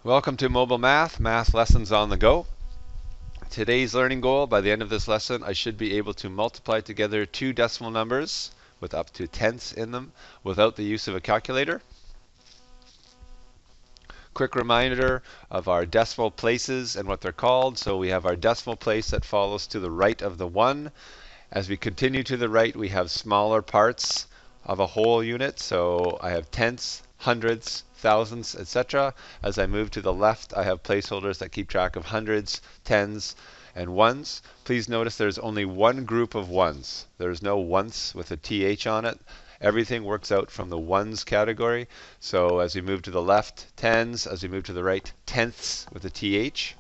Welcome to Mobile Math, math lessons on the go. Today's learning goal, by the end of this lesson, I should be able to multiply together two decimal numbers with up to tenths in them without the use of a calculator. Quick reminder of our decimal places and what they're called. So we have our decimal place that follows to the right of the 1. As we continue to the right, we have smaller parts of a whole unit. So I have tenths, hundreds, thousands, etc. As I move to the left, I have placeholders that keep track of hundreds, tens, and ones. Please notice there's only one group of ones. There's no once with a th on it. Everything works out from the ones category. So as we move to the left, tens. As we move to the right, tenths with a th.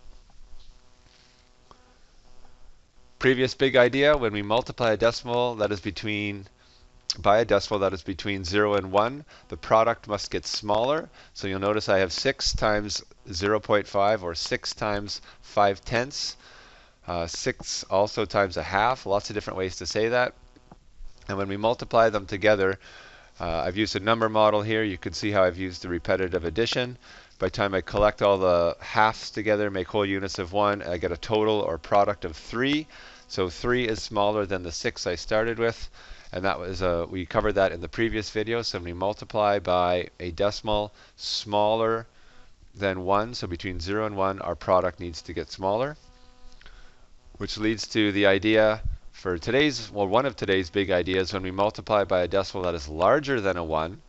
Previous big idea, when we multiply a decimal that is by a decimal that is between 0 and 1, the product must get smaller. So you'll notice I have 6 times 0.5, or 6 times 5 tenths. 6 also times a half, lots of different ways to say that. And when we multiply them together, I've used a number model here. You can see how I've used the repetitive addition. By the time I collect all the halves together, make whole units of 1, I get a total or product of 3. So 3 is smaller than the 6 I started with. And that was we covered that in the previous video. So when we multiply by a decimal smaller than 1, so between 0 and 1, our product needs to get smaller. Which leads to the idea for today's, well, one of today's big ideas, when we multiply by a decimal that is larger than a 1,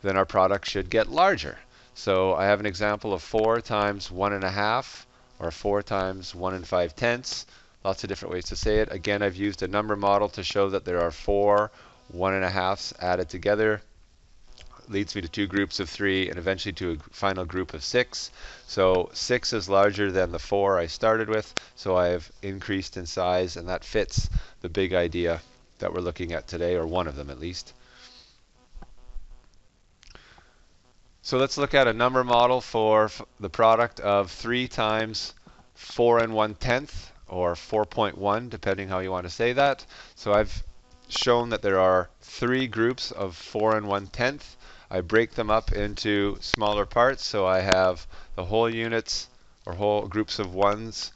then our product should get larger. So I have an example of 4 times 1.5, or 4 times 1 5/10. Lots of different ways to say it. Again, I've used a number model to show that there are 4 1.5s added together. Leads me to two groups of 3 and eventually to a final group of 6. So 6 is larger than the 4 I started with, so I have increased in size, and that fits the big idea that we're looking at today, or one of them at least. So let's look at a number model for the product of 3 times 4 1/10, or 4.1, depending how you want to say that. So I've shown that there are 3 groups of 4 1/10. I break them up into smaller parts, so I have the whole units, or whole groups of ones,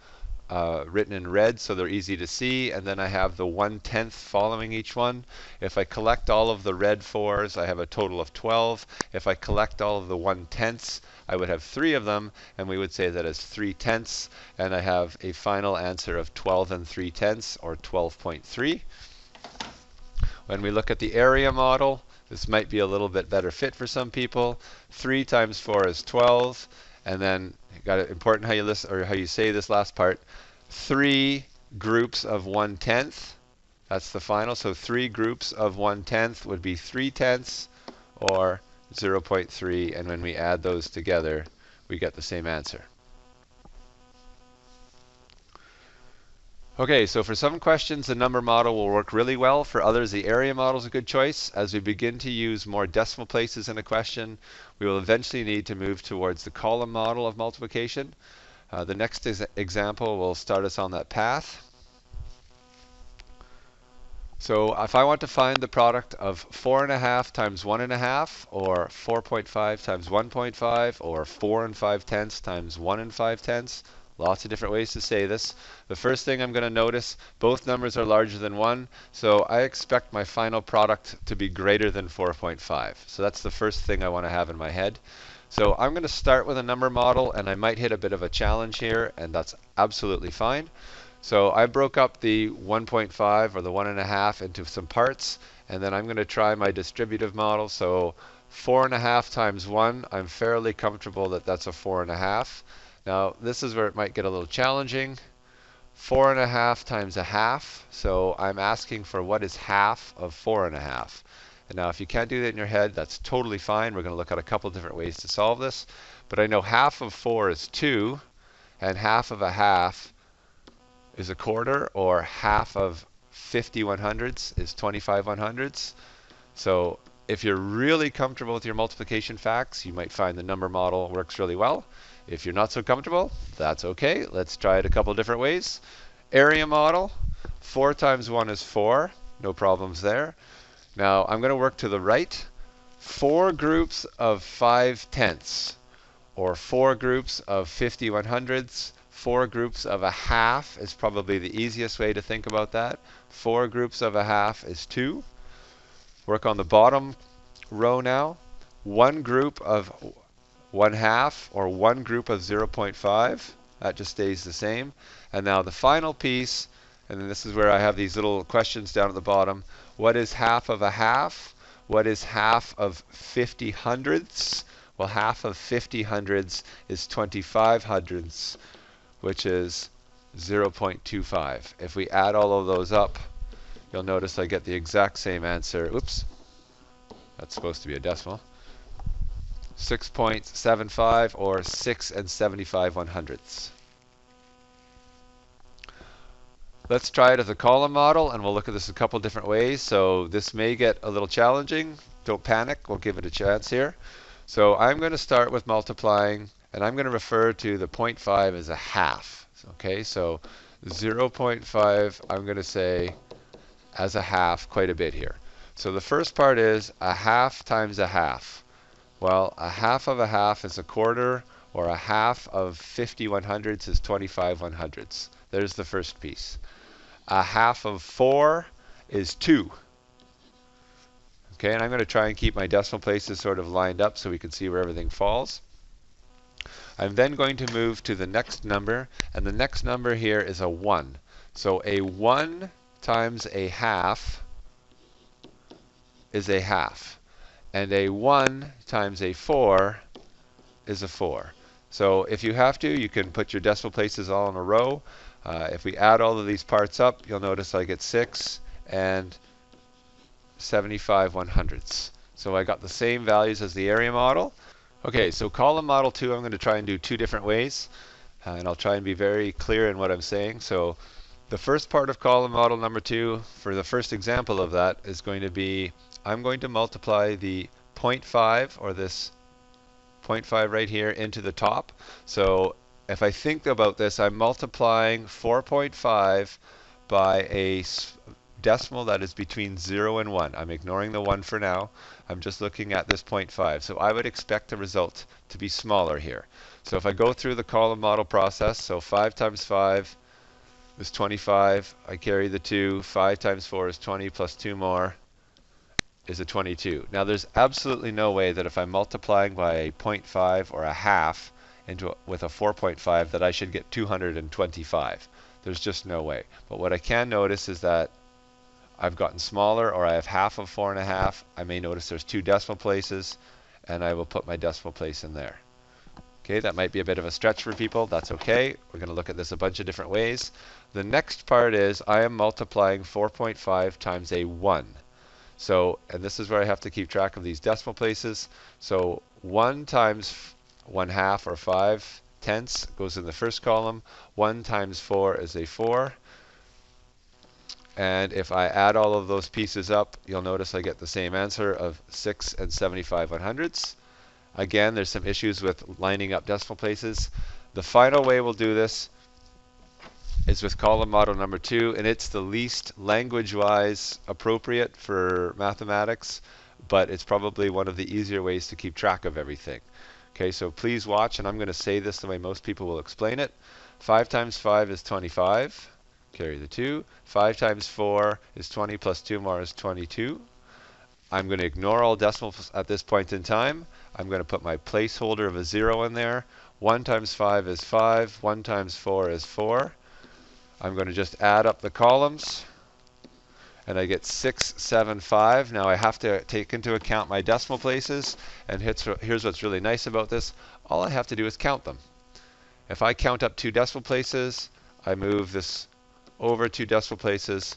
written in red, so they're easy to see, and then I have the 1/10 following each one. If I collect all of the red 4s, I have a total of 12. If I collect all of the 1/10ths, I would have 3 of them, and we would say that is 3/10, and I have a final answer of 12 3/10, or 12.3. When we look at the area model, this might be a little bit better fit for some people. 3 times 4 is 12, and then got it important how you list, or how you say this last part. 3 groups of 1/10. That's the final. So 3 groups of 1/10 would be 3/10, or 0.3, and when we add those together, we get the same answer. Okay, so for some questions, the number model will work really well. For others, the area model is a good choice. As we begin to use more decimal places in a question, we will eventually need to move towards the column model of multiplication. The next example will start us on that path. So if I want to find the product of 4.5 times 1.5, or 4.5 times 1.5, or 4 5/10 times 1 5/10, lots of different ways to say this. The first thing I'm going to notice, both numbers are larger than 1, so I expect my final product to be greater than 4.5. So that's the first thing I want to have in my head. So I'm going to start with a number model, and I might hit a bit of a challenge here, and that's absolutely fine. So I broke up the 1.5, or the 1.5, into some parts, and then I'm going to try my distributive model. So 4.5 times 1, I'm fairly comfortable that that's a 4.5. Now this is where it might get a little challenging. 4.5 times a half, so I'm asking for what is half of 4.5. And now if you can't do that in your head, that's totally fine. We're going to look at a couple different ways to solve this. But I know half of 4 is 2, and half of a half is a quarter, or half of 50 100ths is 25 100ths. So if you're really comfortable with your multiplication facts, you might find the number model works really well. If you're not so comfortable, that's okay. Let's try it a couple different ways. Area model, 4 times 1 is 4. No problems there. Now I'm going to work to the right. 4 groups of 5/10. or 4 groups of 50 100ths. 4 groups of a half is probably the easiest way to think about that. 4 groups of a half is 2. Work on the bottom row now. 1 group of 1/2 or 1 group of 0.5. That just stays the same. And now the final piece, and then this is where I have these little questions down at the bottom. What is half of a half? What is half of 50 hundredths? Well, half of 50 hundredths is 25 hundredths, which is 0.25. If we add all of those up, you'll notice I get the exact same answer. Oops, that's supposed to be a decimal. 6.75 or 6 75 100ths. Let's try it as a column model, and we'll look at this a couple different ways. So this may get a little challenging. Don't panic. We'll give it a chance here. So I'm going to start with multiplying, and I'm going to refer to the 0.5 as a half. Okay, so 0.5, I'm going to say as a half quite a bit here. So the first part is a half times a half. Well, a half of a half is a quarter, or a half of 50 100ths is 25 100ths. There's the first piece. A half of 4 is 2. Okay, and I'm going to try and keep my decimal places sort of lined up so we can see where everything falls. I'm then going to move to the next number, and the next number here is a 1. So a 1 times a half is a half. And a 1 times a 4 is a 4. So if you have to, you can put your decimal places all in a row. If we add all of these parts up, you'll notice I get 6 and 75 100ths. So I got the same values as the area model. Okay, so column model 2, I'm going to try and do 2 different ways. And I'll try and be very clear in what I'm saying. So the first part of column model number 2, for the first example of that, is going to be I'm going to multiply the 0.5, or this 0.5 right here, into the top. So if I think about this, I'm multiplying 4.5 by a decimal that is between 0 and 1. I'm ignoring the 1 for now. I'm just looking at this 0.5. So I would expect the result to be smaller here. So if I go through the column model process, so 5 times 5 is 25. I carry the 2. 5 times 4 is 20 plus 2 more is a 22. Now there's absolutely no way that if I'm multiplying by a 0.5 or a half with a 4.5 that I should get 225. There's just no way. But what I can notice is that I've gotten smaller, or I have half of 4.5. I may notice there's 2 decimal places, and I will put my decimal place in there. Okay, that might be a bit of a stretch for people. That's okay. We're going to look at this a bunch of different ways. The next part is I am multiplying 4.5 times a 1. So, and this is where I have to keep track of these decimal places. So 1 times 1/2 or 5/10 goes in the first column. 1 times 4 is a 4. And if I add all of those pieces up, you'll notice I get the same answer of 6 and 75 100ths. Again, there's some issues with lining up decimal places. The final way we'll do this is with column model number 2, and it's the least language-wise appropriate for mathematics, but it's probably one of the easier ways to keep track of everything. Okay, so please watch, and I'm going to say this the way most people will explain it. 5 times 5 is 25. Carry the 2. 5 times 4 is 20 plus 2 more is 22. I'm going to ignore all decimals at this point in time. I'm going to put my placeholder of a 0 in there. 1 times 5 is 5. 1 times 4 is 4. I'm going to just add up the columns, and I get 675. Now I have to take into account my decimal places, and here's what's really nice about this. All I have to do is count them. If I count up 2 decimal places, I move this over 2 decimal places.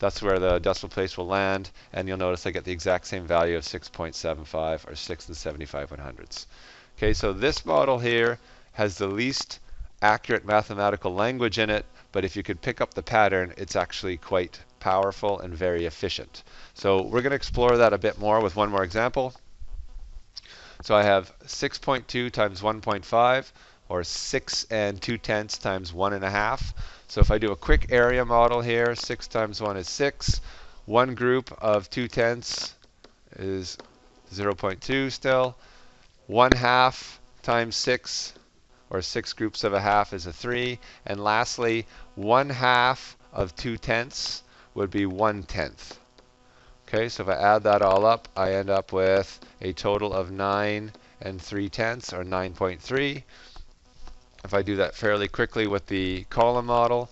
That's where the decimal place will land, and you'll notice I get the exact same value of 6.75, or 6 and 75 100ths. Okay, so this model here has the least accurate mathematical language in it, but if you could pick up the pattern, it's actually quite powerful and very efficient. So we're going to explore that a bit more with one more example. So I have 6.2 times 1.5, or 6 and 2/10 times 1.5. So if I do a quick area model here, 6 times 1 is 6. One group of 2/10 is 0.2 still. 1/2 times 6, or 6 groups of a half, is a 3. And lastly, 1/2 of 2/10 would be 1/10. Okay, so if I add that all up, I end up with a total of 9 3/10, or 9.3. If I do that fairly quickly with the column model,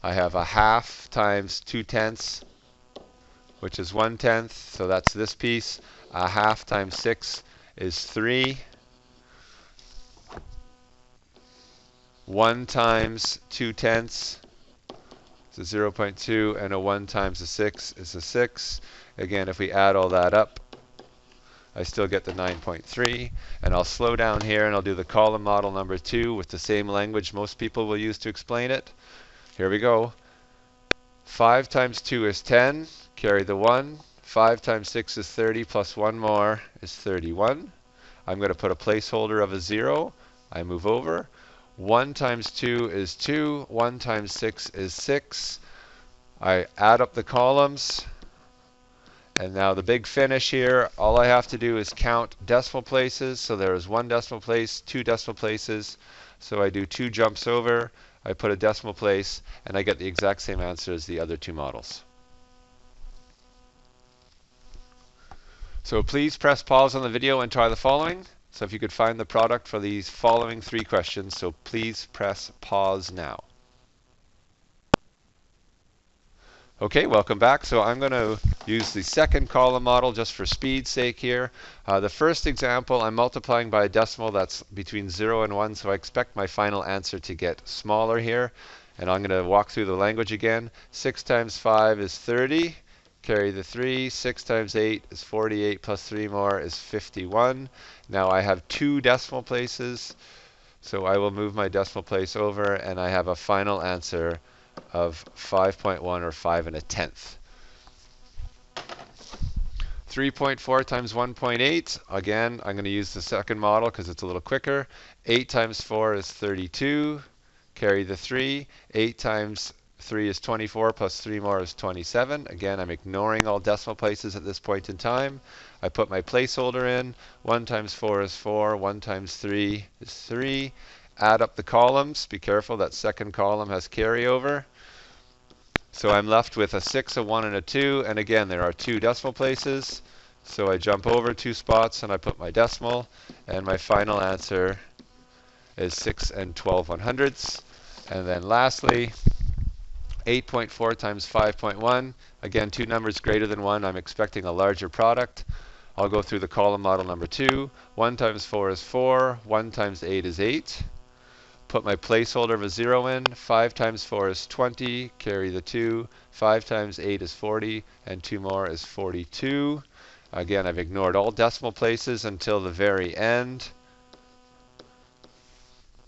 I have a half times 2/10, which is 1/10, so that's this piece. A half times 6 is 3. 1 times 2/10 is a 0.2, and a 1 times a 6 is a 6. Again, if we add all that up, I still get the 9.3. And I'll slow down here and I'll do the column model number 2 with the same language most people will use to explain it. Here we go. 5 times 2 is 10, carry the 1. 5 times 6 is 30, plus 1 more is 31. I'm going to put a placeholder of a 0. I move over. 1 times 2 is 2. 1 times 6 is 6. I add up the columns. And now the big finish here, all I have to do is count decimal places. So there is 1 decimal place, 2 decimal places. So I do 2 jumps over. I put a decimal place, and I get the exact same answer as the other 2 models. So please press pause on the video and try the following. So if you could find the product for these following 3 questions, so please press pause now. Okay, welcome back. So I'm going to use the second column model just for speed's sake here. The first example, I'm multiplying by a decimal that's between 0 and 1, so I expect my final answer to get smaller here. And I'm going to walk through the language again. 6 times 5 is 30. Carry the 3. 6 times 8 is 48, plus 3 more is 51. Now I have 2 decimal places, so I will move my decimal place over, and I have a final answer of 5.1, or 5 1/10. 3.4 times 1.8. Again, I'm going to use the second model because it's a little quicker. 8 times 4 is 32. Carry the 3. 8 times 3 is 24, plus 3 more is 27. Again, I'm ignoring all decimal places at this point in time. I put my placeholder in. 1 times 4 is 4. 1 times 3 is 3. Add up the columns. Be careful, that second column has carryover. So I'm left with a 6, a 1, and a 2. And again, there are 2 decimal places. So I jump over 2 spots and I put my decimal. And my final answer is 6 12/100ths. And then lastly, 8.4 times 5.1. Again, 2 numbers greater than 1. I'm expecting a larger product. I'll go through the column model number 2. 1 times 4 is 4. 1 times 8 is 8. Put my placeholder of a 0 in. 5 times 4 is 20. Carry the 2. 5 times 8 is 40. And 2 more is 42. Again, I've ignored all decimal places until the very end.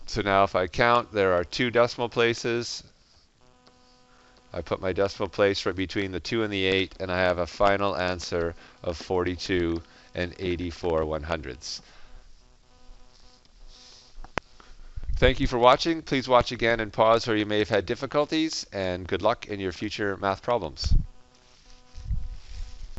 So now if I count, there are 2 decimal places. I put my decimal place right between the 2 and the 8, and I have a final answer of 42 84/100ths. Thank you for watching. Please watch again and pause where you may have had difficulties, and good luck in your future math problems.